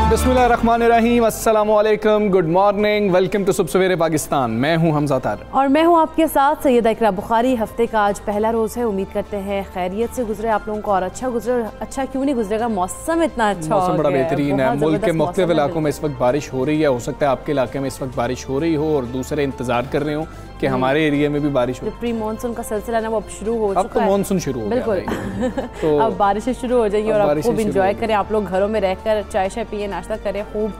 बिस्मिल्लाहिर्रहमानिर्रहीम, अस्सलामुअलैकुम, good morning, welcome to सुबह सवेरे पाकिस्तान। मैं हूं हमजा तार और मैं हूं आपके साथ सैयदा इकरा बुखारी। हफ्ते का आज पहला रोज़ है, उम्मीद करते हैं खैरियत से गुजरे आप लोगों को और अच्छा गुजरे। अच्छा क्यों नहीं गुजरेगा, मौसम इतना अच्छा, मौसम बड़ा बेहतरीन है। मुल्क के मुख्तलिफ इलाकों में इस वक्त बारिश हो रही है। हो सकता है आपके इलाके में इस वक्त बारिश हो रही हो और दूसरे इंतजार कर रहे हो कि हमारे एरिया में भी बारिश हो। प्री मानसून का सिलसिला ना वो अब शुरू हो चुका है। अब तो मानसून शुरू हो बिल्कुल तो अब बारिशें शुरू हो जाएंगी और आप खूब इंजॉय करें। आप लोग घरों में रहकर चाय शाय पिए, नाश्ता करें, खूब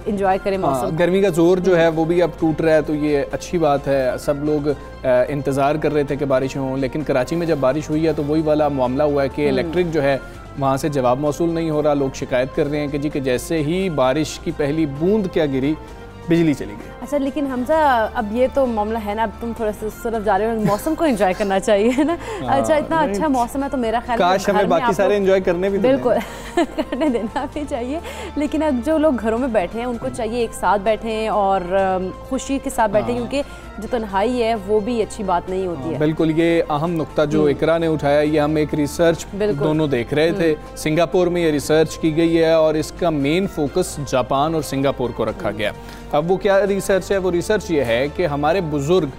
इंजॉय करें मौसम। गर्मी का जोर जो है वो भी अब टूट रहा है, तो ये अच्छी बात है। सब लोग इंतज़ार कर रहे थे कि बारिश हो, लेकिन कराची में जब बारिश हुई है तो वही वाला मामला हुआ है कि इलेक्ट्रिक जो है वहाँ से जवाब मौसूल नहीं हो रहा। लोग शिकायत कर रहे हैं कि जी कि जैसे ही बारिश की पहली बूंद क्या गिरी बिजली चली गई। अच्छा, लेकिन हमजा अब ये तो मामला है ना, अब तुम थोड़ा सा उस तरफ जा रहे हो, मौसम को एंजॉय करना चाहिए ना। अच्छा, इतना अच्छा मौसम है तो मेरा ख्याल काश हमें बाकी सारे एंजॉय करने भी बिल्कुल करने देना भी चाहिए। लेकिन अब जो लोग घरों में बैठे हैं उनको चाहिए एक साथ बैठें और खुशी के साथ बैठें, क्योंकि जो तन्हाई है वो भी अच्छी बात नहीं होती है। बिल्कुल, ये अहम नुक्ता जो इकरा ने उठाया, ये हम एक रिसर्च दोनों देख रहे थे। सिंगापुर में ये रिसर्च की गई है और इसका मेन फोकस जापान और सिंगापुर को रखा गया। अब वो क्या रिसर्च है? वो रिसर्च ये है कि हमारे बुजुर्ग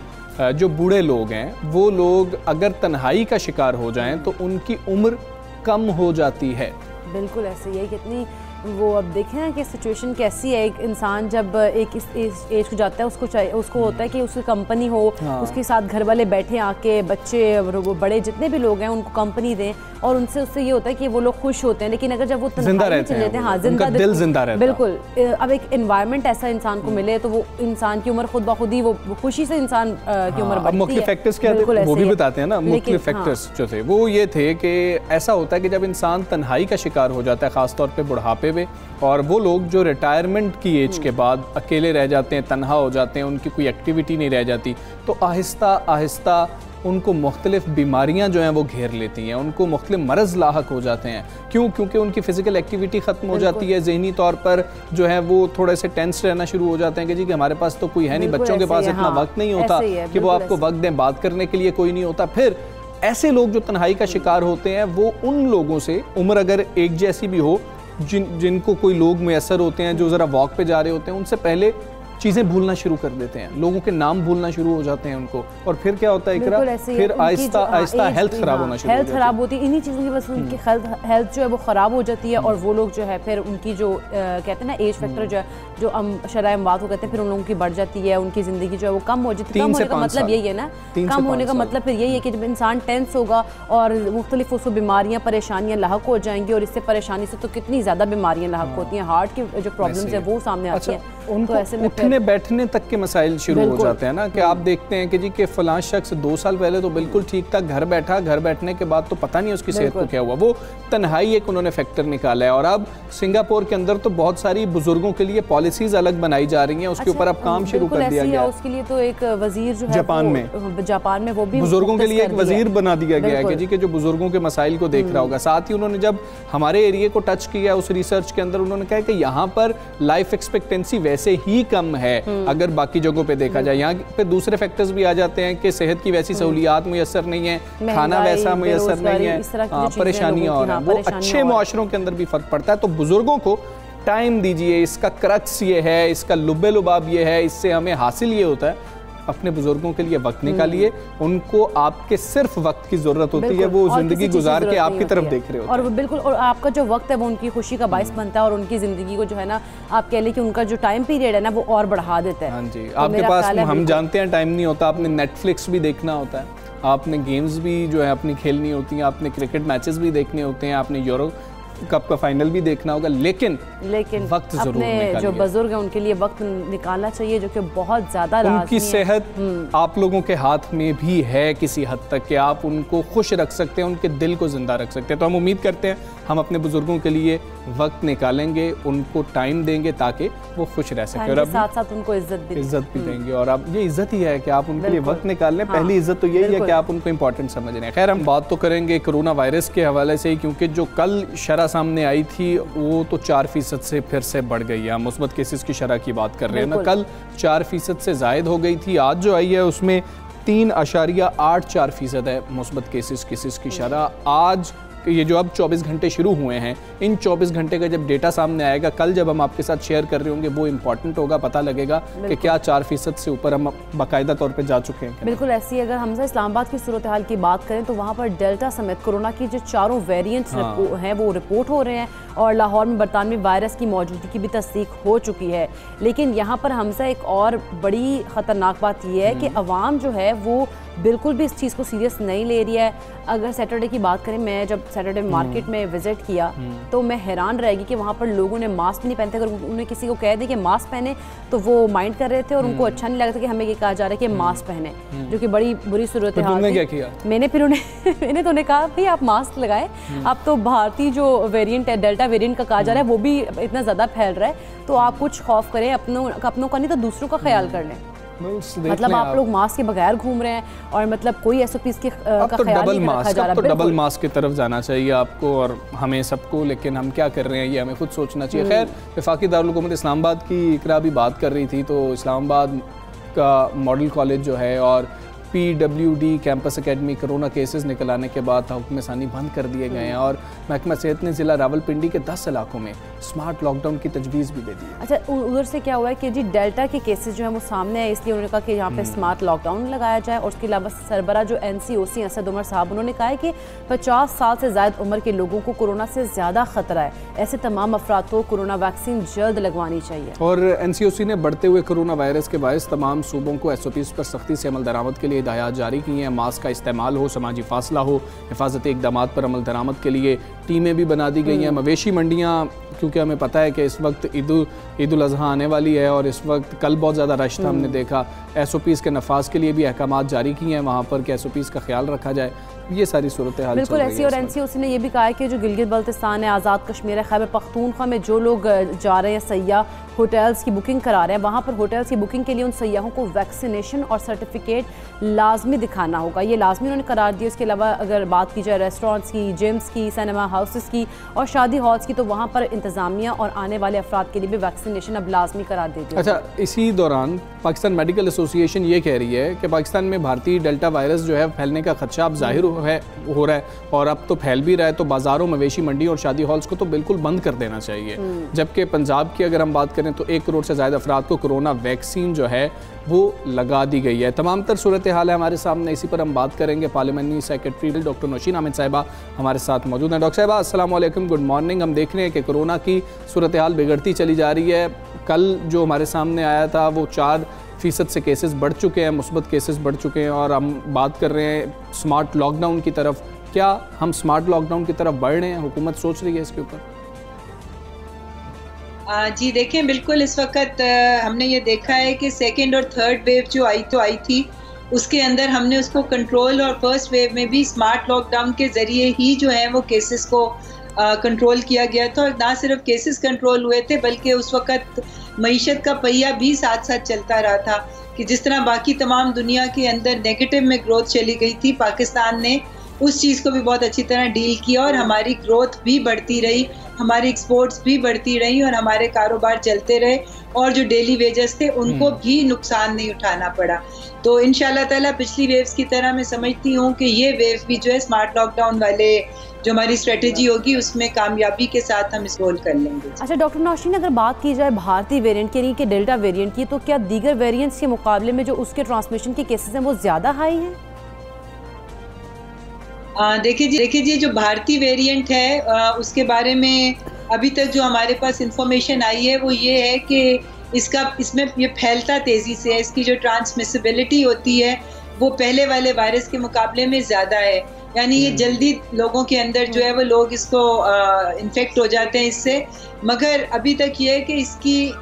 जो बूढ़े लोग हैं वो लोग अगर तन्हाई का शिकार हो जाएं तो उनकी उम्र कम हो जाती है। बिल्कुल ऐसे ही है। कितनी वो अब देखें ना कि सिचुएशन कैसी है। एक इंसान जब एक इस एज को जाता है उसको चाहिए, उसको होता है कि उसकी कंपनी हो, उसके साथ घर वाले बैठे आके, बच्चे वो बड़े जितने भी लोग हैं उनको कंपनी दें और उनसे उससे ये होता है कि वो लोग खुश होते हैं। लेकिन अगर जब वो जिंदा रहते हैं, हाँ, जिंदा दिल जिंदा रहता है। बिल्कुल, अब एक एनवायरनमेंट ऐसा इंसान को मिले तो वो इंसान की उम्र खुद ब खुद ही वो खुशी से इंसान की उम्र बढ़ती है। मुख्तलिफ फैक्टर्स क्या थे वो भी बताते हैं ना। मुख्तलिफ फैक्टर्स जो थे वो ये थे कि ऐसा होता है कि जब इंसान तन्हाई का शिकार हो जाता है, खासतौर पे बुढ़ापे में, और वो लोग जो रिटायरमेंट की एज के बाद अकेले रह जाते हैं, तन्हा हो जाते हैं, उनकी कोई एक्टिविटी नहीं रह जाती, तो आहिस्ता आहिस्ता उनको मुख्तलिफ बीमारियां जो हैं वो घेर लेती हैं, उनको मुख्तलिफ मरज़ लाहक हो जाते हैं। क्यों? क्योंकि उनकी फ़िज़िकल एक्टिविटी ख़त्म हो जाती है। ज़हनी तौर पर जो है वो थोड़े से टेंस रहना शुरू हो जाते हैं कि जी कि हमारे पास तो कोई है नहीं, बच्चों के पास इतना वक्त नहीं होता कि वो आपको वक्त दें, बात करने के लिए कोई नहीं होता। फिर ऐसे लोग जो तन्हाई का शिकार होते हैं वो उन लोगों से, उम्र अगर एक जैसी भी हो, जिनको कोई लोग मुयस्सर होते हैं जो ज़रा वॉक पे जा रहे होते हैं, उनसे पहले चीज़ें भूलना शुरू कर देते हैं, लोगों के नाम भूलना शुरू हो जाते हैं उनको, और फिर क्या होता है इकरा, फिर आहिस्ता आहिस्ता हेल्थ खराब होना शुरू हो जाती है। खराब होती है इन्हीं चीज़ों की वजह से, उनकी हेल्थ जो है वो ख़राब हो जाती है और वो लोग जो है फिर उनकी जो कहते हैं ना एज फैक्टर जो है, जो शरह अमवात को कहते हैं, फिर उन लोगों की बढ़ जाती है, उनकी ज़िंदगी जो है वो कम हो जाती है। कम होने का मतलब यही है ना, कम होने का मतलब फिर यही है कि जब इंसान टेंस होगा और मुख्तलिफ उसको बीमारियाँ परेशानियाँ लाहक हो जाएंगी, और इससे परेशानी से तो कितनी ज़्यादा बीमारियाँ लाहक होती हैं, हार्ट की जो प्रॉब्लम्स है वो सामने आती हैं। उनको ऐसे में उठने बैठने तक के मसाइल शुरू हो जाते हैं ना, कि आप देखते हैं कि जी कि फलां शख्स 2 साल पहले तो बिल्कुल ठीक था, घर बैठा, घर बैठने के बाद तो पता नहीं उसकी सेहत को क्या हुआ। वो तन्हाई एक उन्होंने फैक्टर निकाला है। और अब सिंगापुर के अंदर तो बहुत सारी बुजुर्गों के लिए पॉलिसीज अलग बनाई जा रही हैं, उसके ऊपर अब काम शुरू कर दिया गया है। उसके लिए तो एक वजीर जो है जापान में वो भी बुजुर्गों के लिए एक वजीर बना दिया गया है कि जी के जो बुजुर्गों के मसाइल को देख रहा होगा। साथ ही उन्होंने जब हमारे एरिया को टच किया उस रिसर्च के अंदर, उन्होंने कहा कि यहाँ पर लाइफ एक्सपेक्टेंसी वैसे ही कम है अगर बाकी जगहों पे देखा जाए। यहाँ पे दूसरे फैक्टर्स भी आ जाते हैं कि सेहत की वैसी सहूलियात मुयस्सर नहीं है, खाना वैसा मुयस्सर नहीं है, परेशानियाँ और वो अच्छे मुआशरों के अंदर भी फर्क पड़ता है। तो बुजुर्गों को टाइम दीजिए, इसका क्रक्स ये है, इसका लुब्बे लुबाब ये है, इससे हमें हासिल ये होता है, अपने बुजुर्गों के लिए वक्त निकालिए। उनको आपके सिर्फ वक्त की जरूरत होती है, वो जिंदगी गुजार के आपकी तरफ देख रहे होते हैं। और बिल्कुल, और आपका जो वक्त है वो उनकी खुशी का बायस बनता है और उनकी जिंदगी को जो है ना, आप कह लें कि उनका जो टाइम पीरियड है ना वो और बढ़ा देता है। हाँ जी, आपके पास, हम जानते हैं टाइम नहीं होता, आपने नेटफ्लिक्स भी देखना होता है, आपने गेम्स भी जो है अपनी खेलनी होती हैं, आपने क्रिकेट मैचेस भी देखने होते हैं, आपने यूरो कप का फाइनल भी देखना होगा, लेकिन वक्त जरूर अपने जो बुजुर्ग हैं उनके लिए वक्त निकालना चाहिए, जो कि बहुत ज़्यादा उनकी सेहत आप लोगों के हाथ में भी है किसी हद तक, कि आप उनको खुश रख सकते हैं, उनके दिल को जिंदा रख सकते हैं। तो हम उम्मीद करते हैं हम अपने बुजुर्गों के लिए वक्त निकालेंगे, उनको टाइम देंगे ताकि वो खुश रह सके, और अब साथ साथ उनको इज्जत भी देंगे। और अब ये इज्जत ही है कि आप उनके लिए वक्त निकाल लें। पहली इज्जत तो यही है कि आप उनको इंपॉर्टेंट समझ रहे हैं। खैर, हम बात तो करेंगे कोरोना वायरस के हवाले से ही, क्योंकि जो कल शरह सामने आई थी वो तो 4% से फिर से बढ़ गई है। मुस्बत केसेस की शरह की बात कर रहे हैं ना, कल 4% से जायद हो गई थी। आज जो आई है उसमें 3.84% है मुस्बत केसेस की शरह। आज ये जो अब 24 घंटे शुरू हुए हैं, इन 24 घंटे का जब डेटा सामने आएगा, कल जब हम आपके साथ शेयर कर रहे होंगे, वो इंपॉर्टेंट होगा, पता लगेगा कि क्या 4% से ऊपर हम बाकायदा तौर पे जा चुके हैं। बिल्कुल ऐसी अगर हम इस्लामाबाद की सूरत हाल की बात करें तो वहाँ पर डेल्टा समेत कोरोना की जो 4 वेरिएंट्स हैं वो रिपोर्ट हो रहे हैं, और लाहौर में बरतानवी वायरस की मौजूदगी की भी तस्दीक हो चुकी है। लेकिन यहाँ पर हमसे एक और बड़ी ख़तरनाक बात यह है कि अवाम जो है वो बिल्कुल भी इस चीज़ को सीरियस नहीं ले रही है। अगर सैटरडे की बात करें, मैं जब सैटरडे मार्केट में विज़िट किया तो मैं हैरान रहेगी कि वहाँ पर लोगों ने मास्क भी नहीं पहनते। अगर उन्हें किसी को कह दी कि मास्क पहने तो वो माइंड कर रहे थे, और उनको अच्छा नहीं लगा था कि हमें ये कहा जा रहा है कि मास्क पहने, जो कि बड़ी बुरी सूरत है। मैंने फिर मैंने तो उन्हें कहा भाई आप मास्क लगाएं, अब तो भारतीय जो वेरिएंट है, डेल्टा वेरिएंट का कहा जा रहा है, वो भी इतना ज़्यादा फैल रहा है, तो आप कुछ खौफ करें अपनों का नहीं तो दूसरों का ख्याल कर लें। मतलब आप लोग मास्क के बगैर घूम रहे हैं, और मतलब कोई SOPs का ख्याल नहीं रखा जा रहा। तो डबल मास्क की तरफ जाना चाहिए आपको और हमें सबको, लेकिन हम क्या कर रहे हैं ये हमें खुद सोचना चाहिए। खैर, वफाकी दारुल हुकूमत इस्लामाबाद की इकरा भी बात कर रही थी, तो इस्लामाबाद का मॉडल कॉलेज जो है और PWD campus academy corona cases निकल आने के बाद हुक्म सानी बंद कर दिए गए हैं, और महकमा सेहत ने ज़िला रावलपिंडी के 10 इलाकों में स्मार्ट लॉकडाउन की तजवीज़ भी दे दी है। अच्छा, उधर से क्या हुआ है कि जी डेल्टा के केसेस जो हैं वो सामने है, इसलिए उन्होंने कहा कि यहाँ पे स्मार्ट लॉकडाउन लगाया जाए। और उसके अलावा सरबरा जो NCOC असद उमर साहब, उन्होंने कहा है कि 50 साल से ज़्यादा उम्र के लोगों को कोरोना से ज़्यादा ख़तरा है, ऐसे तमाम अफराद को कोरोना वैक्सीन जल्द लगवानी चाहिए। और NCOC ने बढ़ते हुए कोरोना वायरस के बायस तमाम सूबों को SOPs पर सख्ती से अमल दरामद के लिए हिदायत जारी की हैं। मास्क का इस्तेमाल हो, समाजी फासला हो, हिफाजती इक़दामात पर अमल दरामद के लिए टीमें भी बना दी गई हैं। मवेशी मंडियाँ, क्योंकि हमें पता है कि इस वक्त ईद उल अज़हा आने वाली है, और इस वक्त कल बहुत ज़्यादा रश था, हमने देखा। SOPs के नफाज के लिए भी अहकामात जारी किए हैं वहाँ पर कि SOPs का ख्याल रखा जाए। ये सारी सूरत हाल बिल्कुल ऐसी। और NCOC ने यह भी कहा है कि जो गिलगित बल्तिस्तान है, आज़ाद कश्मीर है, खैबर पख्तूनख्वा में जो लोग जा रहे हैं सयाह, होटल्स की बुकिंग करा रहे हैं, वहाँ पर होटल्स की बुकिंग के लिए उन सयाहों को वैक्सीनेशन और सर्टिफिकेट लाजमी दिखाना होगा। ये लाजमी उन्होंने करार दिया। इसके अलावा अगर बात की जाए रेस्टोरेंट्स की, जिम्स की, सिनेमा हाउसेस की और शादी हॉल्स की, तो वहाँ पर इंतज़ामिया और आने वाले अफराद के लिए भी वैक्सीनेशन अब लाजमी करार दे दी। अच्छा, इसी दौरान पाकिस्तान मेडिकल एसोसिएशन ये कह रही है कि पाकिस्तान में भारतीय डेल्टा वायरस जो है फैलने का खदशा अब जाहिर हो रहा है, और अब तो फैल भी रहा है, तो बाज़ारों, मवेशी मंडी और शादी हॉल्स को तो बिल्कुल बंद कर देना चाहिए। जबकि पंजाब की अगर हम बात करें तो 1 करोड़ से ज़्यादा अफराद को कोरोना वैक्सीन जो है वो लगा दी गई है। तमाम तर सूरत हाल है हमारे सामने, इसी पर हम बात करेंगे। Parliamentary secretary doctor Nausheen Ahmed Sahiba हमारे साथ मौजूद हैं। डॉक्टर साहिबा, अस्सलाम वालेकुम, गुड मॉर्निंग। हम देख रहे हैं कि कोरोना की सूरत हाल बिगड़ती चली जा रही है। कल जो हमारे सामने आया था वो 4% से केसेस बढ़ चुके हैं, मुस्बत केसेस बढ़ चुके हैं, और हम बात कर रहे हैं स्मार्ट लॉकडाउन की तरफ। क्या हम स्मार्ट लॉकडाउन की तरफ बढ़ रहे हैं? हुकूमत सोच रही है इसके ऊपर? जी देखें, बिल्कुल इस वक्त हमने ये देखा है कि सेकेंड और थर्ड वेव जो आई थी, उसके अंदर हमने उसको कंट्रोल, और फर्स्ट वेव में भी स्मार्ट लॉकडाउन के ज़रिए ही जो है वो केसेस को कंट्रोल किया गया था। और ना सिर्फ केसेस कंट्रोल हुए थे, बल्कि उस वक्त मईशत का पहिया भी साथ साथ चलता रहा था कि जिस तरह बाकी तमाम दुनिया के अंदर नेगेटिव में ग्रोथ चली गई थी, पाकिस्तान ने उस चीज़ को भी बहुत अच्छी तरह डील किया, और हमारी ग्रोथ भी बढ़ती रही, हमारी एक्सपोर्ट्स भी बढ़ती रही, और हमारे कारोबार चलते रहे, और जो डेली वेजेस थे उनको भी नुकसान नहीं उठाना पड़ा। तो इंशाल्लाह ताला पिछली वेव्स की तरह मैं समझती हूँ कि ये वेव भी जो है स्मार्ट लॉकडाउन वाले जो हमारी स्ट्रेटेजी होगी उसमें कामयाबी के साथ हम इस रोल कर लेंगे। अच्छा डॉक्टर नौशीन, अगर बात की जाए भारतीय वेरिएंट की, कि डेल्टा वेरिएंट की, तो क्या दीगर वेरिएंट्स के मुकाबले में जो उसके ट्रांसमिशन के केसेस हैं वो ज़्यादा हाई हैं? देखिए जी, जो भारतीय वेरिएंट है उसके बारे में अभी तक जो हमारे पास इंफॉर्मेशन आई है वो ये है कि इसमें ये फैलता तेज़ी से है, इसकी जो ट्रांसमिसिबिलिटी होती है वो पहले वाले वायरस के मुकाबले में ज़्यादा है, यानी ये जल्दी लोगों के अंदर जो है वो लोग इसको इन्फेक्ट हो जाते हैं इससे। मगर अभी तक ये है कि इसकी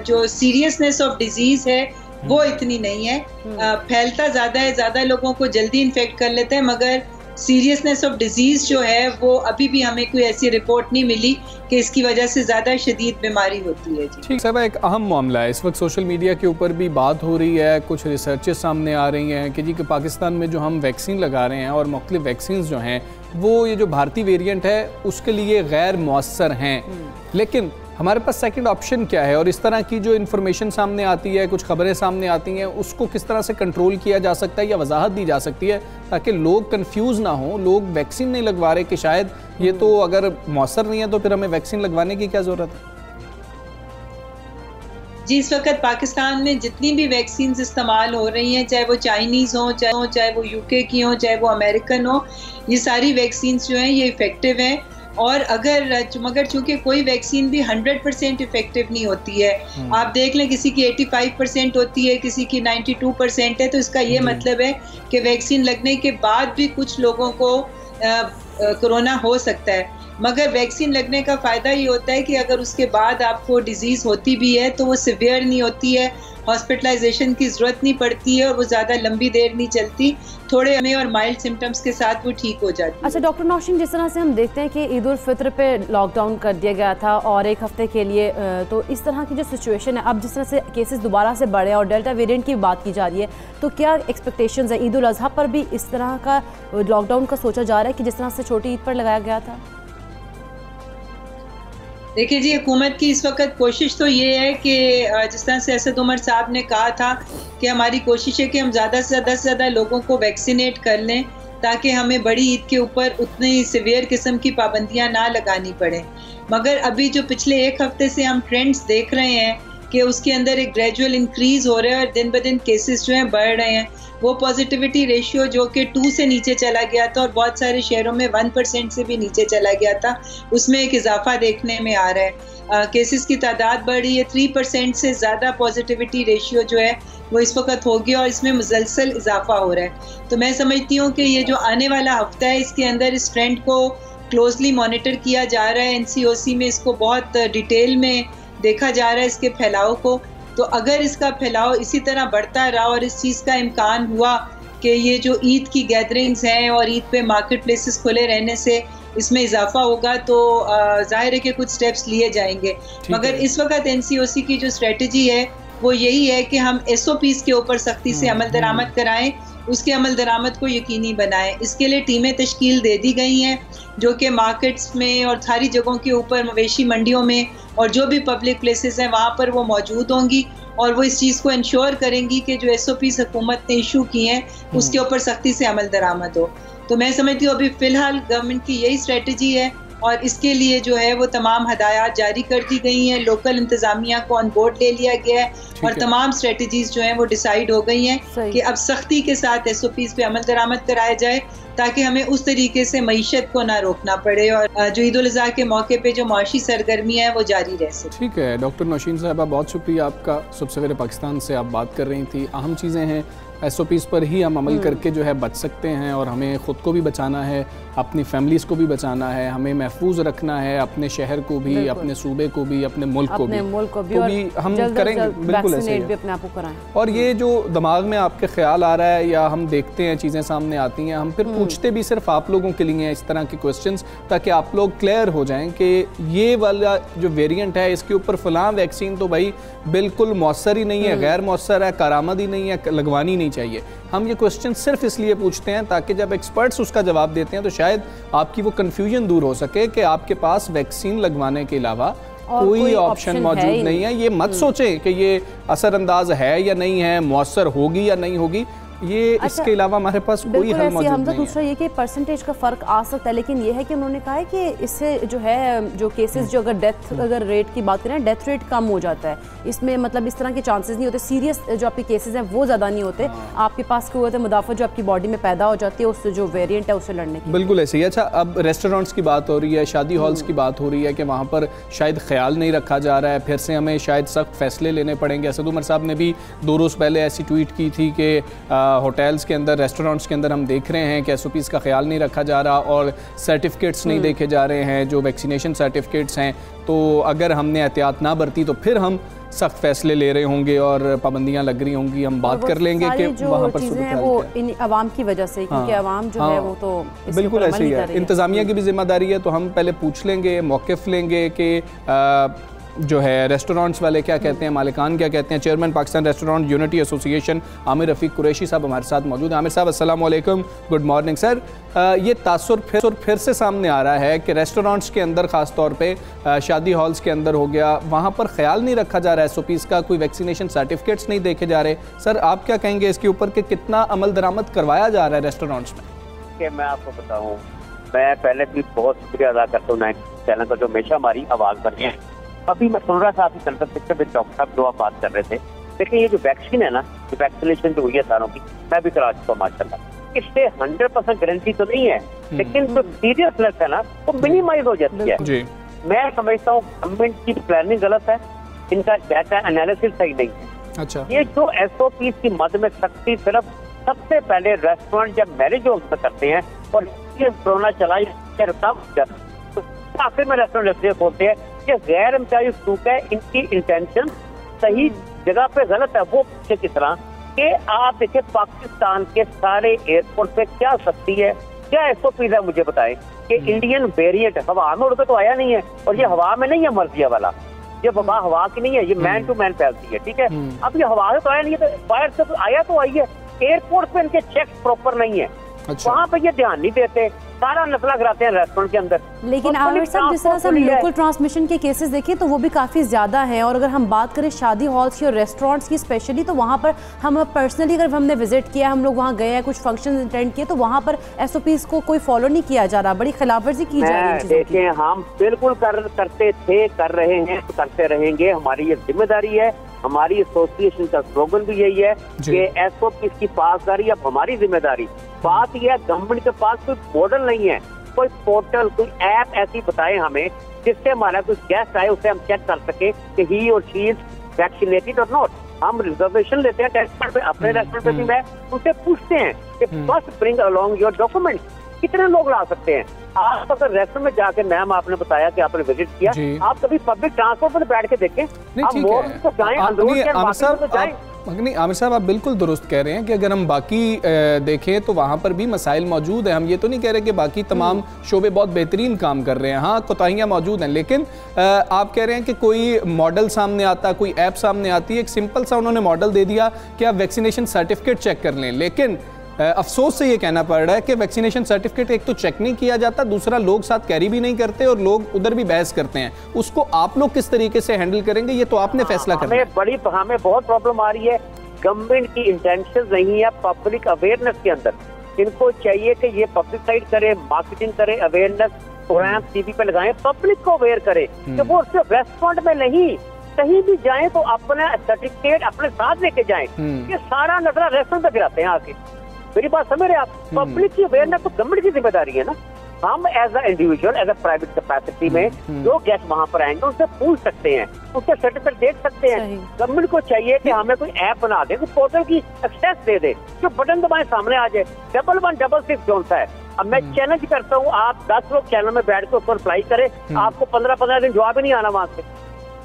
जो सीरियसनेस ऑफ डिजीज़ है वो इतनी नहीं है, फैलता ज़्यादा है, ज़्यादा लोगों को जल्दी इन्फेक्ट कर लेते हैं, मगर सीरियसनेस ऑफ डिजीज जो है वो अभी भी हमें कोई ऐसी रिपोर्ट नहीं मिली कि इसकी वजह से ज़्यादा शदीद बीमारी होती है। जी ठीक साहब, एक अहम मामला है, इस वक्त सोशल मीडिया के ऊपर भी बात हो रही है, कुछ रिसर्चेस सामने आ रही हैं कि जी कि पाकिस्तान में जो हम वैक्सीन लगा रहे हैं और मुख्तलिफ वैक्सीन जो हैं वो ये जो भारतीय वेरिएंट है उसके लिए गैर मौसर हैं, लेकिन हमारे पास सेकंड ऑप्शन क्या है? और इस तरह की जो इन्फॉर्मेशन सामने आती है, कुछ खबरें सामने आती हैं, उसको किस तरह से कंट्रोल किया जा सकता है या वजाहत दी जा सकती है ताकि लोग कंफ्यूज ना हो, लोग वैक्सीन नहीं लगवा रहे कि शायद ये तो अगर मौसर नहीं है तो फिर हमें वैक्सीन लगवाने की क्या ज़रूरत है? जी, इस वक्त पाकिस्तान में जितनी भी वैक्सीन इस्तेमाल हो रही हैं, चाहे वो चाइनीज़ हों, चाहे वो यूके की हों, चाहे वो अमेरिकन हो, ये सारी वैक्सीन जो हैं ये इफ़ेक्टिव हैं। और मगर चूंकि कोई वैक्सीन भी 100% इफेक्टिव नहीं होती है, आप देख लें किसी की 85% होती है, किसी की 92% है, तो इसका ये मतलब है कि वैक्सीन लगने के बाद भी कुछ लोगों को कोरोना हो सकता है। मगर वैक्सीन लगने का फ़ायदा ये होता है कि अगर उसके बाद आपको डिजीज़ होती भी है तो वो सिवियर नहीं होती है, हॉस्पिटलाइजेशन की ज़रूरत नहीं पड़ती है और वो ज़्यादा लंबी देर नहीं चलती, थोड़े हमें और माइल्ड सिम्टम्स के साथ वो ठीक हो जाती है। अच्छा डॉक्टर नौशीन, जिस तरह से हम देखते हैं कि ईद उल फित्र पे लॉकडाउन कर दिया गया था और एक हफ्ते के लिए, तो इस तरह की जो सिचुएशन है अब जिस तरह से केसेस दोबारा से बढ़े और डेल्टा वेरिएंट की बात की जा रही है, तो क्या एक्सपेक्टेशंस है ईद उल अज़हा पर भी इस तरह का लॉकडाउन का सोचा जा रहा है कि जिस तरह से छोटी ईद पर लगाया गया था? देखिए जी, हुकूमत की इस वक्त कोशिश तो ये है कि जिस तरह से असद उमर साहब ने कहा था कि हमारी कोशिश है कि हम ज़्यादा से ज़्यादा लोगों को वैक्सीनेट कर लें ताकि हमें बड़ी ईद के ऊपर उतनी सिवियर किस्म की पाबंदियां ना लगानी पड़े। मगर अभी जो पिछले एक हफ्ते से हम ट्रेंड्स देख रहे हैं कि उसके अंदर एक ग्रेजुअल इंक्रीज़ हो रहा है और दिन ब दिन केसेस जो हैं बढ़ रहे हैं। वो पॉजिटिविटी रेशियो जो कि 2 से नीचे चला गया था और बहुत सारे शहरों में 1% से भी नीचे चला गया था, उसमें एक इजाफा देखने में आ रहा है। केसेस की तादाद बढ़ी है, 3% से ज़्यादा पॉजिटिविटी रेशियो जो है वो इस वक्त हो गया और इसमें मुसलसल इजाफा हो रहा है। तो मैं समझती हूँ कि ये जो आने वाला हफ्ता है इसके अंदर इस ट्रेंड को क्लोजली मॉनिटर किया जा रहा है। NCOC में इसको बहुत डिटेल में देखा जा रहा है, इसके फैलाव को। तो अगर इसका फैलाव इसी तरह बढ़ता रहा और इस चीज़ का इम्कान हुआ कि ये जो ईद की गैदरिंग्स हैं और ईद पे मार्केट प्लेसेस खुले रहने से इसमें इजाफा होगा तो जाहिर है कि कुछ स्टेप्स लिए जाएंगे। मगर इस वक्त NCOC की जो स्ट्रेटजी है वो यही है कि हम SOPs के ऊपर सख्ती से अमल दरामद कराएं, उसके अमल दरामद को यकीनी बनाएं। इसके लिए टीमें तश्कील दे दी गई हैं जो कि मार्केट्स में और सारी जगहों के ऊपर, मवेशी मंडियों में और जो भी पब्लिक प्लेसेस हैं वहाँ पर वो मौजूद होंगी और वो इस चीज़ को इंश्योर करेंगी कि जो SOPs हुकूमत ने इशू की हैं उसके ऊपर सख्ती से अमल दरामद हो। तो मैं समझती हूँ अभी फ़िलहाल गवर्नमेंट की यही स्ट्रेटजी है और इसके लिए जो है वो तमाम हदायत जारी कर दी गई हैं, लोकल इंतज़ामिया को ऑन बोर्ड ले लिया गया है और तमाम स्ट्रेटजीज़ जो हैं वो डिसाइड हो गई हैं कि अब सख्ती के साथ SOPs पे अमल दरामद कराया जाए ताकि हमें उस तरीके से मईशत को ना रोकना पड़े और जो ईद उल अज़हा के मौके पे जो माशी सरगर्मी है वो जारी रह सके। ठीक है डॉक्टर नौशीन साहबा, बहुत शुक्रिया आपका। सुबह सवेरे पाकिस्तान से आप बात कर रही थी, अहम चीज़ें हैं, SOPs पर ही हम अमल करके जो है बच सकते हैं और हमें ख़ुद को भी बचाना है, अपनी फैमिलीज़ को भी बचाना है, हमें महफूज रखना है, अपने शहर को भी, अपने सूबे को भी, अपने मुल्क को भी हम करेंगे, बिल्कुल ऐसे भी अपने आप को कराएं। और ये जो दिमाग में आपके ख्याल आ रहा है या हम देखते हैं चीज़ें सामने आती हैं, हम फिर पूछते भी सिर्फ आप लोगों के लिए इस तरह के क्वेश्चंस ताकि आप लोग क्लियर हो जाएं कि ये वाला जो वेरिएंट है इसके ऊपर फ़लाँ वैक्सीन तो भाई बिल्कुल मौसर ही नहीं है, गैर मौसर है, कारामद ही नहीं है, लगवानी नहीं चाहिए। हम ये क्वेश्चन सिर्फ इसलिए पूछते हैं ताकि जब एक्सपर्ट्स उसका जवाब देते हैं तो शायद आपकी वो कन्फ्यूजन दूर हो सके कि आपके पास वैक्सीन लगवाने के अलावा कोई ऑप्शन मौजूद नहीं है। ये मत सोचें कि ये असरअंदाज है या नहीं है, मौसर होगी या नहीं होगी, ये इसके अलावा हमारे पास कोई हल मौजूद नहीं है। दूसरा ये कि परसेंटेज का फ़र्क आ सकता है, लेकिन ये है कि उन्होंने कहा है कि इससे जो है जो केसेस जो अगर रेट की बात करें, डेथ रेट कम हो जाता है इसमें, मतलब इस तरह के चांसेस नहीं होते, सीरियस जो आपके केसेस हैं वो ज़्यादा नहीं होते, आपके पास क़ुव्वत मुदाफ़त जो आपकी बॉडी में पैदा हो जाती है उससे जो वेरिएंट है उससे लड़ने की। बिल्कुल ऐसे ही। अच्छा, अब रेस्टोरेंट्स की बात हो रही है, शादी हॉल्स की बात हो रही है कि वहाँ पर शायद ख्याल नहीं रखा जा रहा है, फिर से हमें शायद सख्त फैसले लेने पड़ेंगे। असद उमर साहब ने भी 2 रोज़ पहले ऐसी ट्वीट की थी कि होटल्स के अंदर, रेस्टोरेंट्स के अंदर हम देख रहे हैं कि SOPs का ख्याल नहीं रखा जा रहा और सर्टिफिकेट्स नहीं देखे जा रहे हैं, जो वैक्सीनेशन सर्टिफिकेट्स हैं। तो अगर हमने एहतियात ना बरती तो फिर हम सख्त फैसले ले रहे होंगे और पाबंदियां लग रही होंगी। हम बात कर लेंगे कि वहाँ पर चीज़ें हैं वो इन अवाम की वजह से, क्योंकि अवाम जो है वो तो बिल्कुल ऐसे ही है। इंतज़ामिया की भी जिम्मेदारी है, तो हम पहले पूछ लेंगे, मौक़िफ़ लेंगे कि जो है रेस्टोरेंट्स वाले क्या कहते हैं, मालिकान क्या कहते हैं। Chairman Pakistan restaurant unity association Aamir Rafiq Qureshi साहब हमारे साथ मौजूद हैं। आमिर साहब अस्सलाम वालेकुम, गुड मॉर्निंग सर। ये तासुर फिर से सामने आ रहा है कि रेस्टोरेंट्स के अंदर ख़ास तौर पे शादी हॉल्स के अंदर हो गया, वहाँ पर ख्याल नहीं रखा जा रहा है SOPs का, कोई वैक्सीनेशन सर्टिफिकेट्स नहीं देखे जा रहे। सर आप क्या कहेंगे इसके ऊपर कि कितना अमल दरामद करवाया जा रहा है रेस्टोरेंट्स में? कि मैं आपको बताऊँ, मैं पहले भी बहुत शुक्रिया अदा करता हूँ चैनल का जो हमेशा हमारी आवाज़ बनी है। अभी मैं सुन रहा था आपकी सेंटर सेक्टर में डॉक्टर साहब जो आप बात कर रहे थे, देखिए ये जो वैक्सीन है ना, जो वैक्सीनेशन जो हुई है सारों की, मैं भी करा चुका हूँ माशाल्लाह। इससे 100% गारंटी तो नहीं है, लेकिन जो सीरियसनेस है ना वो मिनिमाइज हो जाती है। जी। मैं समझता हूँ गवर्नमेंट की प्लानिंग गलत है, इनका डाटा एनालिसिस सही नहीं है। अच्छा। ये जो SOPs की मद में सख्ती सिर्फ सबसे पहले रेस्टोरेंट जब मैरिज होम में करते हैं और कोरोना चला आखिर में रेस्टोरेंट इसलिए खोलते हैं कि गैर इम्तियाजी सलूक है, इनकी इंटेंशन सही जगह पे गलत है। वो पीछे किस तरह कि आप देखिए पाकिस्तान के सारे एयरपोर्ट पे क्या सख्ती है, क्या SOPs है, मुझे बताएं कि इंडियन वेरिएंट हवा में उड़ के तो आया नहीं है, और ये हवा में नहीं है मर्जिया वाला, ये वबा हवा की नहीं है, ये मैन टू मैन फैलती है, ठीक है। अब ये हवा से तो आया नहीं है, तो बाहर से तो आया तो आई है। एयरपोर्ट पे इनके चेक प्रॉपर नहीं है। अच्छा। वहाँ पे ये ध्यान नहीं देते, सारा नस्ला कराते हैं रेस्टोरेंट के अंदर। लेकिन आमिर साहब जिस तरह से हम लोकल ट्रांसमिशन के केसेस देखें तो वो भी काफ़ी ज़्यादा हैं, और अगर हम बात करें शादी हॉल्स की और रेस्टोरेंट्स की स्पेशली, तो वहाँ पर हम पर्सनली अगर हमने विजिट किया, हम लोग वहाँ गए हैं, कुछ फंक्शन अटेंड किए, तो वहाँ पर SOPs को कोई फॉलो नहीं किया जा रहा, बड़ी खिलाफवर्जी की जा रही है। देखिए हम बिल्कुल करते थे, कर रहे हैं, करते रहेंगे, हमारी ये जिम्मेदारी है। हमारी एसोसिएशन का स्लोगन भी यही है कि SOPs की पासदारी अब हमारी जिम्मेदारी। बात यह है गवर्नमेंट के पास कोई मॉडल नहीं है, कोई पोर्टल, कोई ऐप ऐसी बताएं हमें जिससे हमारा कोई गेस्ट आए उसे हम चेक कर सके कि ही और शी इज वैक्सीनेटेड और नॉट। हम रिजर्वेशन लेते हैं टेस्ट पे, अपने रेस्टोरेंट पे भी मैं उनसे पूछते हैं कि first bring along your document, कितने लोग ला सकते हैं। आप अगर रेस्टोरेंट में जाके, मैम आपने बताया कि आपने विजिट किया, आप कभी पब्लिक ट्रांसपोर्ट पर बैठ के देखें, आप मॉल तो जाएं, अंदरूनी के मार्केट तो जाएं। नहीं आमिर साहब आप बिल्कुल दुरुस्त कह रहे हैं कि अगर हम बाकी देखें तो वहाँ पर भी मसाइल मौजूद हैं। हम ये तो नहीं कह रहे कि बाकी तमाम शोबे बहुत बेहतरीन काम कर रहे हैं, हाँ कोताहियाँ मौजूद हैं, लेकिन आप कह रहे हैं कि कोई मॉडल सामने आता, कोई ऐप सामने आती है, एक सिंपल सा उन्होंने मॉडल दे दिया कि आप वैक्सीनेशन सर्टिफिकेट चेक कर लें, लेकिन अफसोस से ये कहना पड़ रहा है कि वैक्सीनेशन सर्टिफिकेट एक तो चेक नहीं किया जाता, दूसरा लोग साथ कैरी भी नहीं करते और लोग उधर भी बहस करते हैं। उसको आप लोग किस तरीके से हैंडल करेंगे, ये तो आपने फैसला करना है। हमें बहुत प्रॉब्लम आ रही है, गवर्नमेंट की इंटेंशन नहीं है पब्लिक अवेयरनेस के अंदर। इनको चाहिए कि ये पब्लिसाइड करे, मार्केटिंग करे, अवेयरनेस प्रोग्राम टीवी पे लगाएं, पब्लिक को अवेयर करे कि वो सिर्फ रेस्टोरेंट में नहीं, कहीं भी जाएं तो अपना सर्टिफिकेट अपने साथ लेके जाएं। ये सारा नजरा रेस्टोरेंट पे गिराते हैं आके। मेरी बात समझ रहे आप? पब्लिक की अवेयरनेस तो गवर्नमेंट की जिम्मेदारी है ना। हम as a individual, as a private capacity में जो गेस्ट वहाँ पर आएंगे उनसे पूछ सकते हैं, उसके सर्टिफिकेट देख सकते हैं। गवर्नमेंट को चाहिए कि हमें कोई ऐप बना दे, कोई पोर्टल की एक्सेस दे दे, जो बटन दबाएं सामने आ जाए। 1166 जोन सा है। अब मैं चैलेंज करता हूँ, आप 10 लोग चैनल में बैठ कर उस पर अप्लाई करें, आपको 15-15 दिन जवाब ही नहीं आना वहाँ से।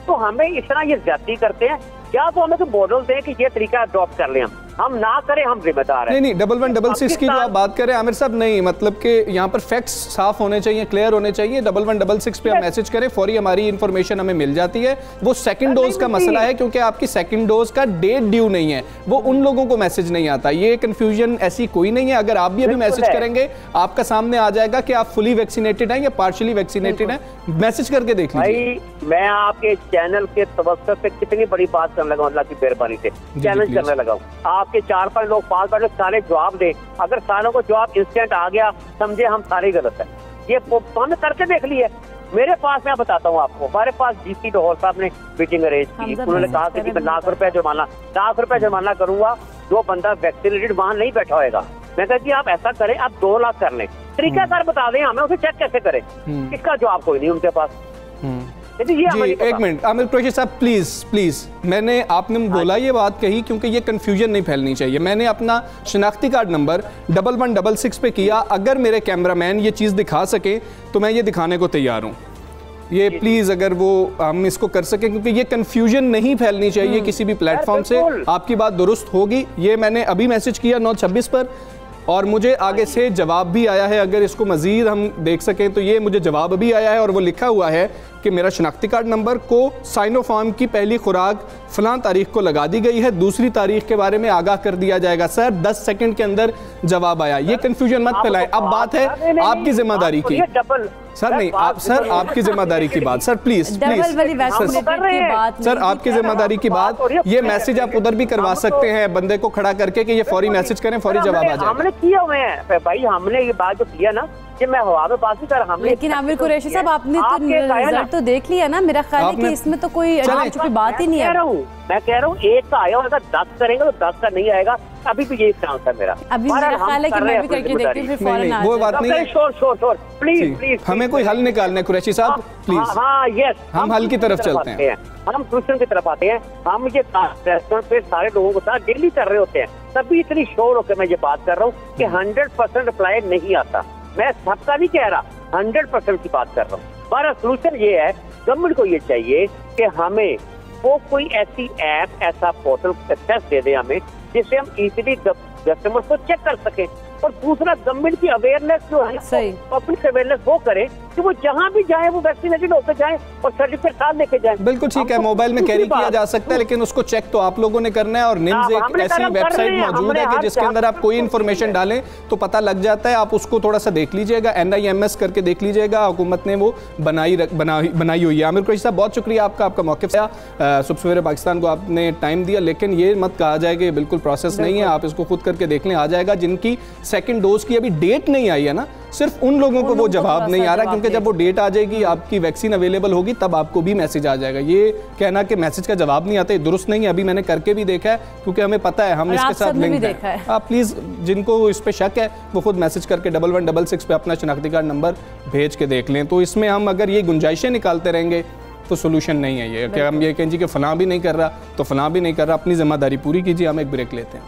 तो हमें इस तरह ये ज्यादती करते हैं, क्या तो हमें तो मॉडल दें कि ये तरीका अडॉप्ट कर लें, हम ना करें, हम जिम्मेदार हैं। नहीं 1166 की जो आप बात करें आमिर साहब, नहीं मतलब कि यहाँ पर फैक्ट्स साफ होने चाहिए, क्लियर होने चाहिए। 1166 पे आप मैसेज करें, फौरी हमारी इन्फॉर्मेशन हमें मिल जाती है। वो सेकंड डोज का मसला है, क्योंकि आपकी सेकंड डोज का डेट ड्यू नहीं है, वो उन लोगों को मैसेज नहीं आता। ये कंफ्यूजन ऐसी कोई नहीं है। अगर आप भी अभी मैसेज करेंगे आपका सामने आ जाएगा कि आप फुली वैक्सीनेटेड हैं या पार्शियली वैक्सीनेटेड हैं, मैसेज करके देख लीजिए। मैं आपके चैनल के तवज्जो से कितनी बड़ी बात करने लगा, अल्लाह की मेहरबानी से चैलेंज करने लगा। आपके 4-5 लोग पास बैठे सारे जवाब दे, अगर सारों को जवाब इंस्टेंट आ गया, समझे हम सारे गलत है। ये हमने करके देख लिया। मेरे पास मैं बताता हूँ आपको, हमारे पास GC लाहौर साहब ने मीटिंग अरेंज की। उन्होंने कहा कि मैं लाख रुपए जुर्माना करूंगा जो बंदा वैक्सीनेटेड वहां नहीं बैठा होगा। मैं कहा कि आप ऐसा करें, आप 2 लाख कर लें, तरीकाकार बता दें हमें, उसे चेक कैसे करें। इसका जवाब कोई नहीं उनके पास। जी एक मिनट आमिर कुरैशी साहब, प्लीज मैंने आपने बोला ये बात कही क्योंकि ये कंफ्यूजन नहीं फैलनी चाहिए। मैंने अपना शनाख्ती कार्ड नंबर 1166 पे किया। अगर मेरे कैमरामैन ये चीज़ दिखा सके तो मैं ये दिखाने को तैयार हूँ। ये प्लीज़ अगर वो हम इसको कर सकें, क्योंकि ये कंफ्यूजन नहीं फैलनी चाहिए किसी भी प्लेटफॉर्म से। आपकी बात दुरुस्त होगी। ये मैंने अभी मैसेज किया 9:26 पर और मुझे आगे से जवाब भी आया है। अगर इसको मज़ीद हम देख सकें तो ये मुझे जवाब भी आया है और वो लिखा हुआ है कि मेरा शनाख्ती कार्ड नंबर को साइनोफार्म की पहली खुराक फलां तारीख को लगा दी गई है, दूसरी तारीख के बारे में आगाह कर दिया जाएगा। सर 10 सेकंड के अंदर जवाब आया। ये कंफ्यूजन मत फैलाएं। अब बात है आपकी जिम्मेदारी की। सर नहीं, आप सर आपकी जिम्मेदारी की बात। सर प्लीज सर आपकी जिम्मेदारी की बात। ये मैसेज आप उधर भी करवा सकते हैं बंदे को खड़ा करके कि ये फौरी मैसेज करें, फौरी जवाब आ जाए। हमने किया हुए हैं भाई, हमने ये बात जो किया ना कि मैं हवा में बात नहीं कर रहा। लेकिन आमिर कुरैशी साहब आपने तो रिजल्ट तो देख लिया ना। मेरा ख्याल है कि इसमें तो कोई अजीब बात ही नहीं है। मैं कह रहा हूँ एक का आया होगा, 10 करेंगे तो 10 का नहीं आएगा। अभी भी यही चांस है मेरा। अभी मेरा ख्याल है कि मैं भी करके देखती हूँ, फिर फौरन आ वो बात नहीं है। शोर प्लीज हमें कोई हल निकालना है कुरैशी साहब, प्लीज। हाँ यस, हम हल की तरफ चलते हैं। हम सोल्यूशन की तरफ आते हैं। हम ये रेस्टोरेंट पे सारे लोगों के साथ डेली कर रहे होते हैं, तभी इतनी शोर होकर मैं ये बात कर रहा हूँ कि 100% रिप्लाई नहीं आता। मैं सबका नहीं कह रहा, 100% की बात कर रहा हूँ। हमारा सोल्यूशन ये है, गवर्नमेंट को ये चाहिए कि हमें वो कोई ऐसी ऐप, ऐसा पोर्टल एक्सेस दे दे हमें, जिससे हम इजीली कस्टमर को चेक कर सके। और दूसरा गवर्नमेंट की अवेयरनेस जो है, पब्लिक अवेयरनेस वो करे कि वो जहाँ भी जाए वो वैक्सीनेटेड होकर जाए और सर्टिफिकेट साथ लेके जाए। बिल्कुल ठीक है, मोबाइल में कैरी किया जा सकता है, लेकिन उसको चेक तो आप लोगों ने करना है। और निम्स एक ऐसी वेबसाइट मौजूद है कि जिसके अंदर आप कोई इन्फॉर्मेशन डालें तो पता लग जाता है। आप उसको थोड़ा सा देख लीजिएगा, NIMS करके देख लीजिएगा। हुकूमत ने वो बनाई हुई है। आमिर कुरैशी साहब बहुत शुक्रिया आपका मौक़िफ़ है। सुबह सवेरे पाकिस्तान को आपने टाइम दिया, लेकिन ये मत कहा जाए कि बिल्कुल प्रोसेस नहीं है। आप इसको खुद करके देख लें, आ जाएगा। जिनकी सेकंड डोज की अभी डेट नहीं आई है ना, सिर्फ उन लोगों को वो जवाब नहीं आ रहा, क्योंकि जब वो डेट आ जाएगी, आपकी वैक्सीन अवेलेबल होगी, तब आपको भी मैसेज आ जाएगा। ये कहना कि मैसेज का जवाब नहीं आता, दुरुस्त नहीं है। अभी मैंने करके भी देखा है, क्योंकि हमें पता है, हम इसके साथ लिंक है। आप प्लीज जिनको इस पे शक है वो खुद मैसेज करके 1166 पे अपना शनाख्ती कार्ड नंबर भेज के देख लें। तो इसमें हम अगर ये गुंजाइशें निकालते रहेंगे तो सोल्यूशन नहीं है ये कि हम ये कहें जी कि फलां भी नहीं कर रहा तो फलां भी नहीं कर रहा। अपनी जिम्मेदारी पूरी कीजिए। हम एक ब्रेक लेते हैं।